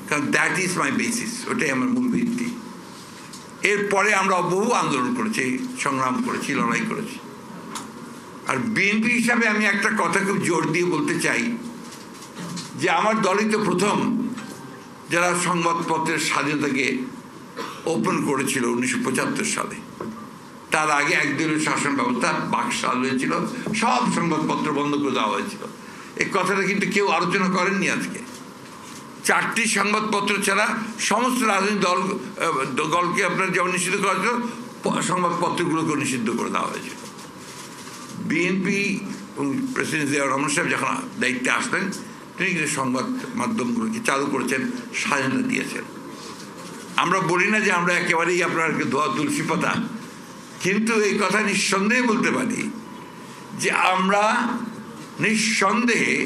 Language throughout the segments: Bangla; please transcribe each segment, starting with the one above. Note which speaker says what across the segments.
Speaker 1: কারণ দ্যাট ইজ মাই বেসিস, ওটাই আমার মূল ভিত্তি। এরপরে আমরা বহু আন্দোলন করেছি, সংগ্রাম করেছি, লড়াই করেছি। আর বিএনপি হিসাবে আমি একটা কথা খুব জোর দিয়ে বলতে চাই যে আমার দলই তো প্রথম যারা সংবাদপত্রের স্বাধীনতাকে ওপেন করেছিল 1975 সালে। তার আগে একদলীয় শাসন ব্যবস্থা বাকশাল হয়েছিল, সব সংবাদপত্র বন্ধ করে দেওয়া হয়েছিল। এই কথাটা কিন্তু কেউ আলোচনা করেননি। আজকে 4টি সংবাদপত্র ছাড়া সমস্ত রাজনৈতিক দলকে আপনার যেমন নিষিদ্ধ করা হয়েছিল, সংবাদপত্রগুলোকে নিষিদ্ধ করে দেওয়া হয়েছিল। বিএনপি প্রেসিডেন্ট জিয়াউর রহমান সাহেব যখন দায়িত্বে আসলেন, তিনি কিন্তু সংবাদ মাধ্যমগুলোকে চালু করেছেন, স্বাধীনতা দিয়েছেন। আমরা বলি না যে আমরা একেবারেই আপনার ধোয়া তুলসী পাতা, কিন্তু এই কথা নিঃসন্দেহে বলতে পারি যে আমরা নিঃসন্দেহে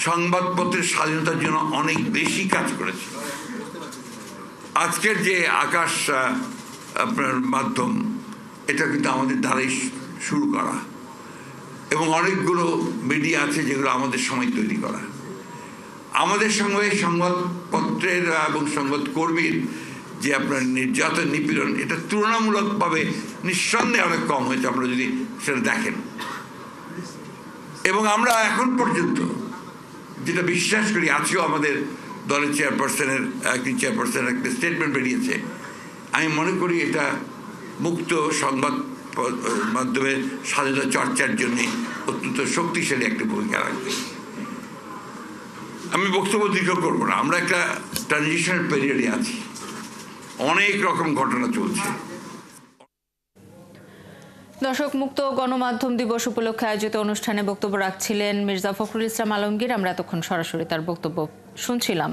Speaker 1: সংবাদপত্রের স্বাধীনতার জন্য অনেক বেশি কাজ করেছি। আজকের যে আকাশ আপনার মাধ্যম, এটা কিন্তু আমাদের দ্বারাই শুরু করা, এবং অনেকগুলো মিডিয়া আছে যেগুলো আমাদের সময় তৈরি করা। আমাদের সঙ্গে সংবাদপত্রের এবং সংবাদকর্মীর যে আপনার নির্যাতন, নিপীড়ন, এটা তুলনামূলকভাবে নিঃসন্দেহে অনেক কম হয়েছে আপনারা যদি সেটা দেখেন। এবং আমরা এখন পর্যন্ত যেটা বিশ্বাস করি, আজকেও আমাদের দলের চেয়ারপারসনের একটা স্টেটমেন্ট বেরিয়েছে, আমি মনে করি এটা মুক্ত সংবাদ মাধ্যমের স্বাধীনতা চর্চার জন্য অত্যন্ত শক্তিশালী একটা ভূমিকা রাখবে। আমি বক্তব্য দীর্ঘ করবো না, আমরা একটা ট্রানজিশনাল পিরিয়ডে আছি, অনেক রকম ঘটনা চলছে।
Speaker 2: দর্শক, মুক্ত গণমাধ্যম দিবস উপলক্ষে আয়োজিত অনুষ্ঠানে বক্তব্য রাখছিলেন মির্জা ফখরুল ইসলাম আলমগীর। আমরা এতক্ষণ সরাসরি তার বক্তব্য শুনছিলাম।